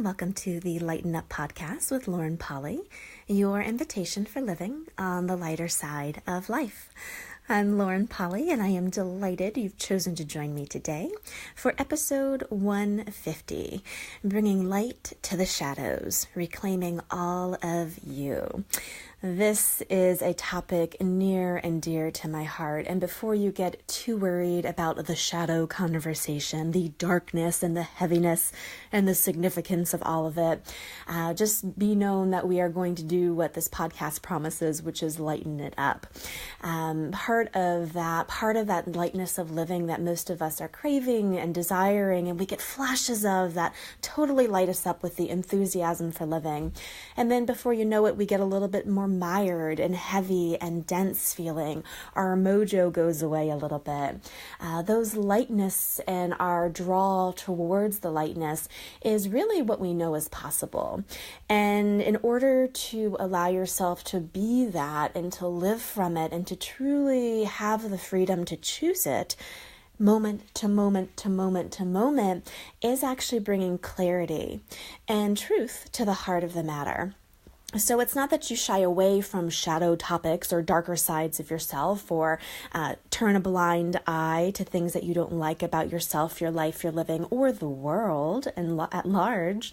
welcome to the Lighten Up podcast with Lauren Polly, your invitation for living on the lighter side of life. I'm Lauren Polly, and I am delighted you've chosen to join me today for episode 150, bringing light to the shadows, reclaiming all of you. This is a topic near and dear to my heart, and before you get too worried about the shadow conversation, the darkness and the heaviness and the significance of all of it, just be known that we are going to do what this podcast promises, which is lighten it up. Part of that lightness of living that most of us are craving and desiring, and we get flashes of that totally light us up with the enthusiasm for living. And then before you know it, we get a little bit more mired and heavy and dense feeling. Our mojo goes away a little bit. Those lightness and our draw towards the lightness is really what we know is possible. And in order to allow yourself to be that and to live from it and to truly have the freedom to choose it, moment to moment to moment to moment, is actually bringing clarity and truth to the heart of the matter. So it's not that you shy away from shadow topics or darker sides of yourself, or turn a blind eye to things that you don't like about yourself, your life, your living, or the world and at large.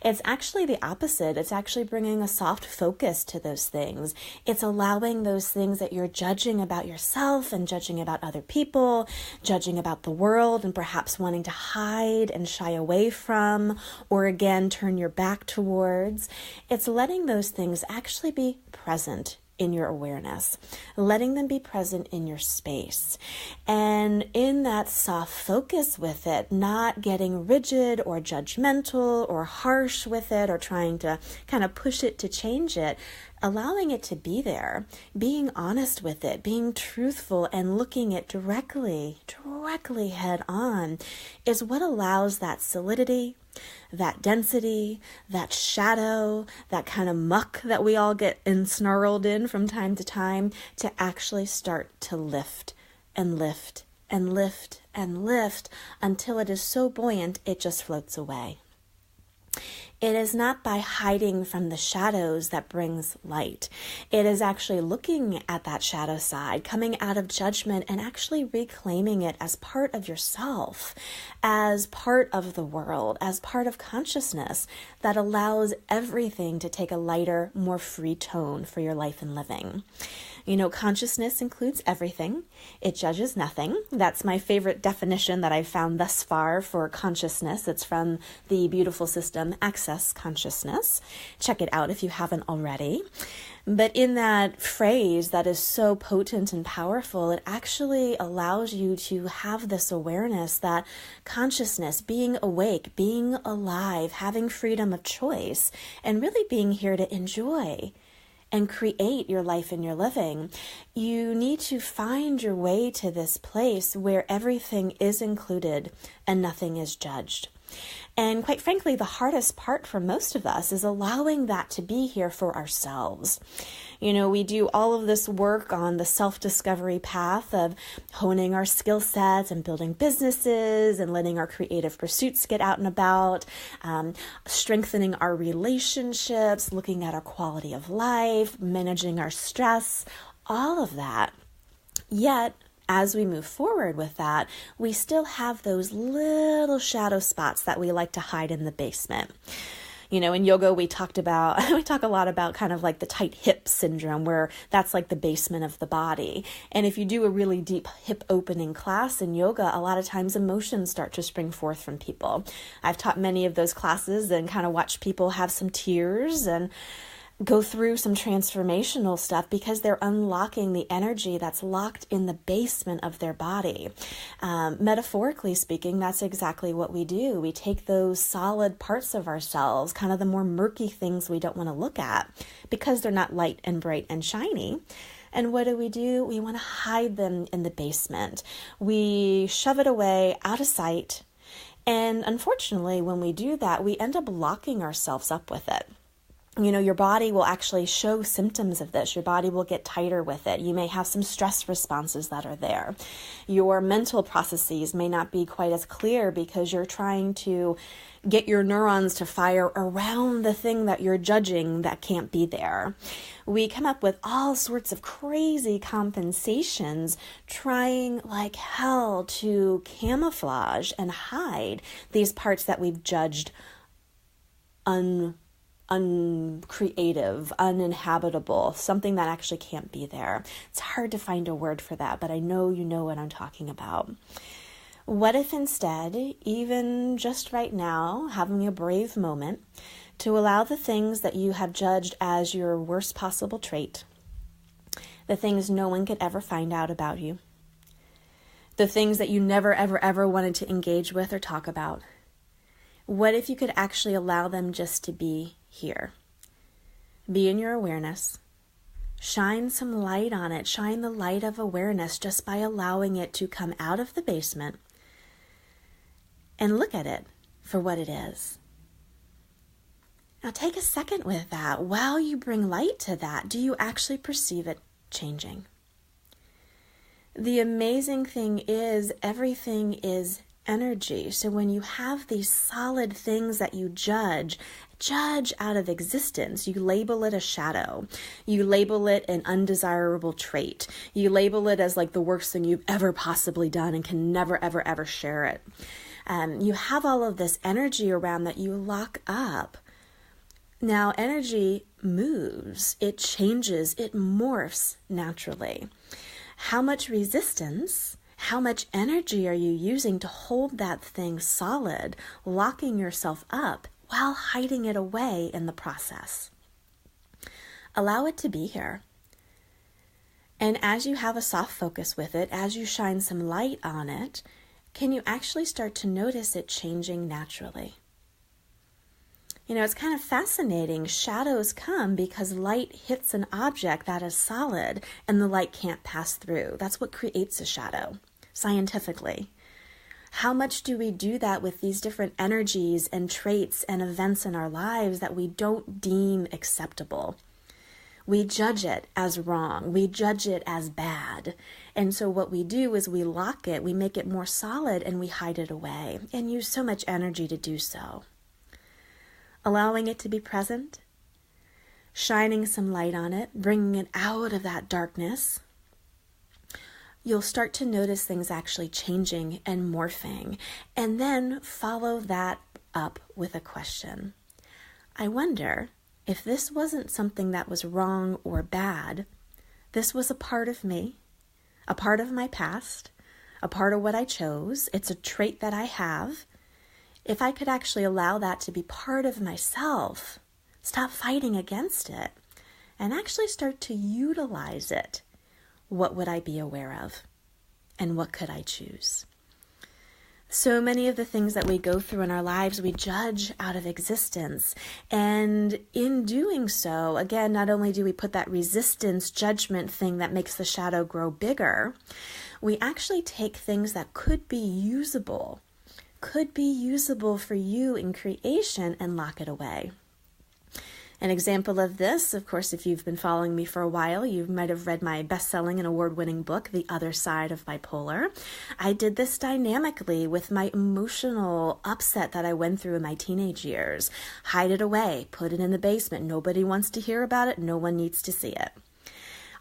It's actually the opposite. It's actually bringing a soft focus to those things. It's allowing those things that you're judging about yourself and judging about other people, judging about the world, and perhaps wanting to hide and shy away from, or again, turn your back towards. It's letting those things actually be present in your awareness, letting them be present in your space. And in that soft focus with it, not getting rigid or judgmental or harsh with it or trying to kind of push it to change it, allowing it to be there, being honest with it, being truthful and looking it directly head on is what allows that solidity, that density, that shadow, that kind of muck that we all get ensnarled in from time to time to actually start to lift and lift and lift and lift until it is so buoyant it just floats away. It is not by hiding from the shadows that brings light. It is actually looking at that shadow side, coming out of judgment and actually reclaiming it as part of yourself, as part of the world, as part of consciousness that allows everything to take a lighter, more free tone for your life and living. You know, consciousness includes everything. It judges nothing. That's my favorite definition that I've found thus far for consciousness. It's from the beautiful system Access Consciousness. Check it out if you haven't already. But in that phrase that is so potent and powerful, it actually allows you to have this awareness that consciousness, being awake, being alive, having freedom of choice, and really being here to enjoy and create your life and your living, you need to find your way to this place where everything is included and nothing is judged. And quite frankly, the hardest part for most of us is allowing that to be here for ourselves. You know, we do all of this work on the self-discovery path of honing our skill sets and building businesses and letting our creative pursuits get out and about, strengthening our relationships, looking at our quality of life, managing our stress, all of that. Yet, as we move forward with that, we still have those little shadow spots that we like to hide in the basement. You know, in yoga, we talk a lot about kind of like the tight hip syndrome, where that's like the basement of the body. And if you do a really deep hip opening class in yoga, a lot of times emotions start to spring forth from people. I've taught many of those classes and kind of watched people have some tears and go through some transformational stuff because they're unlocking the energy that's locked in the basement of their body. Metaphorically speaking, that's exactly what we do. We take those solid parts of ourselves, kind of the more murky things we don't want to look at because they're not light and bright and shiny. And what do? We want to hide them in the basement. We shove it away out of sight. And unfortunately, when we do that, we end up locking ourselves up with it. Your body will actually show symptoms of this. Your body will get tighter with it. You may have some stress responses that are there. Your mental processes may not be quite as clear because you're trying to get your neurons to fire around the thing that you're judging that can't be there. We come up with all sorts of crazy compensations, trying like hell to camouflage and hide these parts that we've judged uncreative, uninhabitable, something that actually can't be there. It's hard to find a word for that, but I know you know what I'm talking about. What if instead, even just right now, having a brave moment to allow the things that you have judged as your worst possible trait, the things no one could ever find out about you, the things that you never, ever, ever wanted to engage with or talk about, what if you could actually allow them just to be here? Be in your awareness. Shine some light on it. Shine the light of awareness just by allowing it to come out of the basement and look at it for what it is. Now take a second with that. While you bring light to that, do you actually perceive it changing? The amazing thing is everything is energy. So when you have these solid things that you judge out of existence, you label it a shadow. You label it an undesirable trait. You label it as like the worst thing you've ever possibly done and can never, ever, ever share it. You have all of this energy around that you lock up. Now, energy moves, it changes, it morphs naturally. How much resistance, how much energy are you using to hold that thing solid, locking yourself up while hiding it away in the process? Allow it to be here. And as you have a soft focus with it, as you shine some light on it, can you actually start to notice it changing naturally? It's kind of fascinating. Shadows come because light hits an object that is solid and the light can't pass through. That's what creates a shadow, scientifically. How much do we do that with these different energies and traits and events in our lives that we don't deem acceptable? We judge it as wrong. We judge it as bad. And so what we do is we lock it, we make it more solid, and we hide it away and use so much energy to do so. Allowing it to be present, shining some light on it, bringing it out of that darkness, you'll start to notice things actually changing and morphing. And then follow that up with a question. I wonder if this wasn't something that was wrong or bad, this was a part of me, a part of my past, a part of what I chose. It's a trait that I have. If I could actually allow that to be part of myself, stop fighting against it, and actually start to utilize it, what would I be aware of? And what could I choose? So many of the things that we go through in our lives, we judge out of existence. And in doing so, again, not only do we put that resistance judgment thing that makes the shadow grow bigger, we actually take things that could be usable for you in creation and lock it away. An example of this, of course, if you've been following me for a while, you might have read my best-selling and award-winning book, The Other Side of Bipolar. I did this dynamically with my emotional upset that I went through in my teenage years. Hide it away, put it in the basement. Nobody wants to hear about it. No one needs to see it.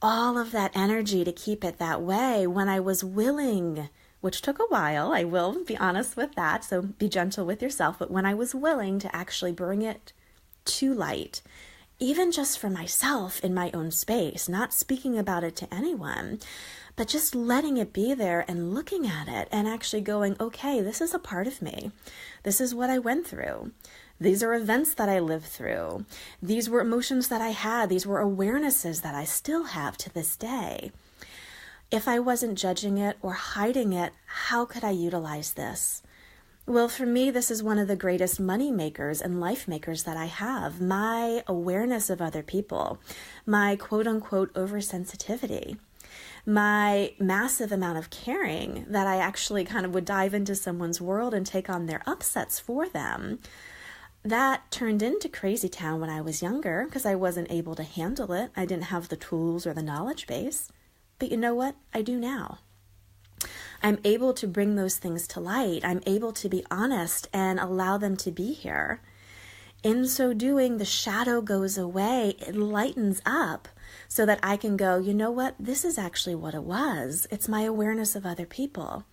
All of that energy to keep it that way when I was willing, which took a while, I will be honest with that, so be gentle with yourself, but when I was willing to actually bring it to light, even just for myself in my own space, not speaking about it to anyone, but just letting it be there and looking at it and actually going, okay, this is a part of me. This is what I went through. These are events that I lived through. These were emotions that I had. These were awarenesses that I still have to this day. If I wasn't judging it or hiding it, how could I utilize this? Well, for me, this is one of the greatest money makers and life makers that I have. My awareness of other people, my quote-unquote oversensitivity, my massive amount of caring that I actually kind of would dive into someone's world and take on their upsets for them. That turned into crazy town when I was younger because I wasn't able to handle it. I didn't have the tools or the knowledge base. But you know what? I do now. I'm able to bring those things to light. I'm able to be honest and allow them to be here. In so doing, the shadow goes away. It lightens up so that I can go, you know what? This is actually what it was. It's my awareness of other people.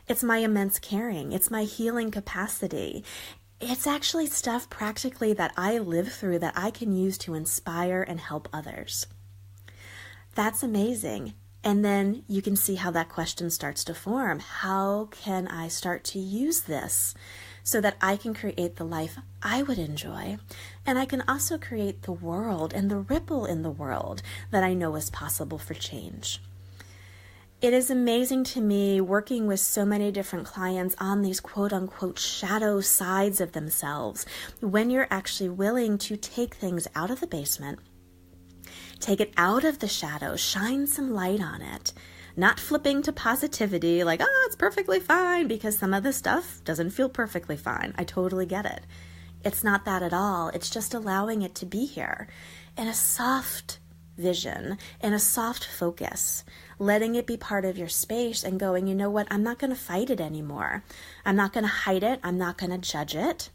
It's my immense caring. It's my healing capacity. It's actually stuff practically that I live through that I can use to inspire and help others. That's amazing. And then you can see how that question starts to form. How can I start to use this so that I can create the life I would enjoy? And I can also create the world and the ripple in the world that I know is possible for change. It is amazing to me working with so many different clients on these quote unquote shadow sides of themselves when you're actually willing to take things out of the basement, take it out of the shadow, shine some light on it, not flipping to positivity like, oh, it's perfectly fine, because some of the stuff doesn't feel perfectly fine. I totally get it. It's not that at all. It's just allowing it to be here in a soft vision, in a soft focus, letting it be part of your space and going, you know what, I'm not going to fight it anymore. I'm not going to hide it. I'm not going to judge it.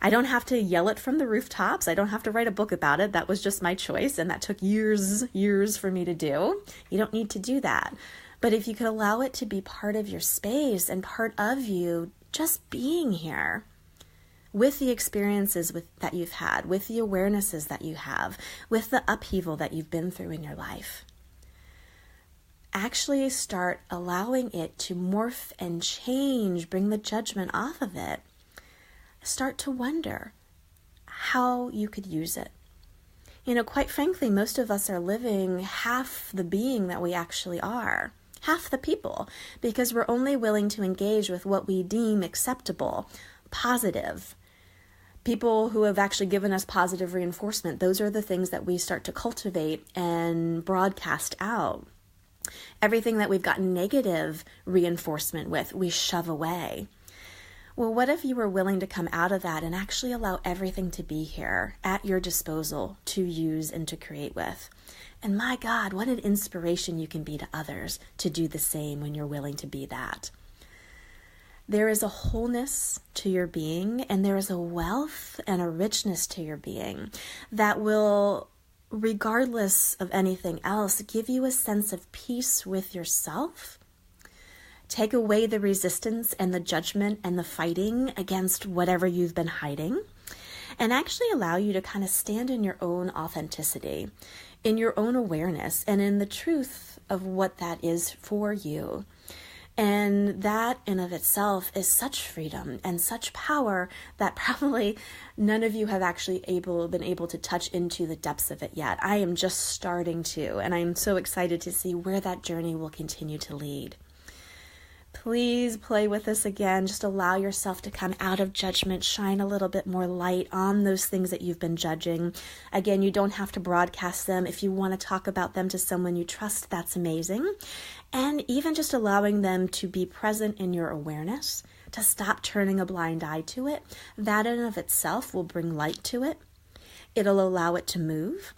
I don't have to yell it from the rooftops. I don't have to write a book about it. That was just my choice, and that took years for me to do. You don't need to do that. But if you could allow it to be part of your space and part of you just being here with the experiences that you've had, with the awarenesses that you have, with the upheaval that you've been through in your life, actually start allowing it to morph and change, bring the judgment off of it. Start to wonder how you could use it. You know, quite frankly, most of us are living half the being that we actually are, half the people, because we're only willing to engage with what we deem acceptable, positive. People who have actually given us positive reinforcement, those are the things that we start to cultivate and broadcast out. Everything that we've gotten negative reinforcement with, we shove away. Well, what if you were willing to come out of that and actually allow everything to be here at your disposal to use and to create with? And my God, what an inspiration you can be to others to do the same when you're willing to be that. There is a wholeness to your being, and there is a wealth and a richness to your being that will, regardless of anything else, give you a sense of peace with yourself. Take away the resistance and the judgment and the fighting against whatever you've been hiding, and actually allow you to kind of stand in your own authenticity, in your own awareness, and in the truth of what that is for you. And that in of itself is such freedom and such power that probably none of you have actually been able to touch into the depths of it yet. I am just starting to, and I'm so excited to see where that journey will continue to lead. Please play with this again. Just allow yourself to come out of judgment, shine a little bit more light on those things that you've been judging. Again, you don't have to broadcast them. If you want to talk about them to someone you trust, that's amazing. And even just allowing them to be present in your awareness, to stop turning a blind eye to it, that in of itself will bring light to it. It'll allow it to move.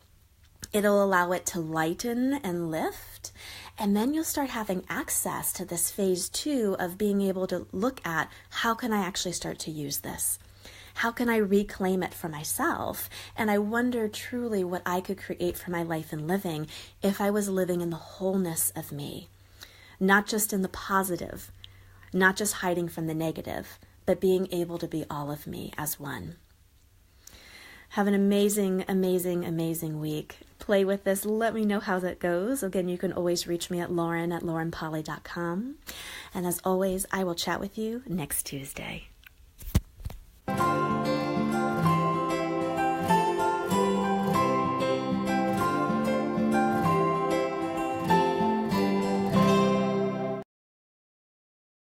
It'll allow it to lighten and lift. And then you'll start having access to this phase 2 of being able to look at, how can I actually start to use this? How can I reclaim it for myself? And I wonder truly what I could create for my life and living if I was living in the wholeness of me. Not just in the positive, not just hiding from the negative, but being able to be all of me as one. Have an amazing, amazing, amazing week. Play with this. Let me know how that goes. Again, you can always reach me at lauren@laurenpoly.com. And as always, I will chat with you next Tuesday.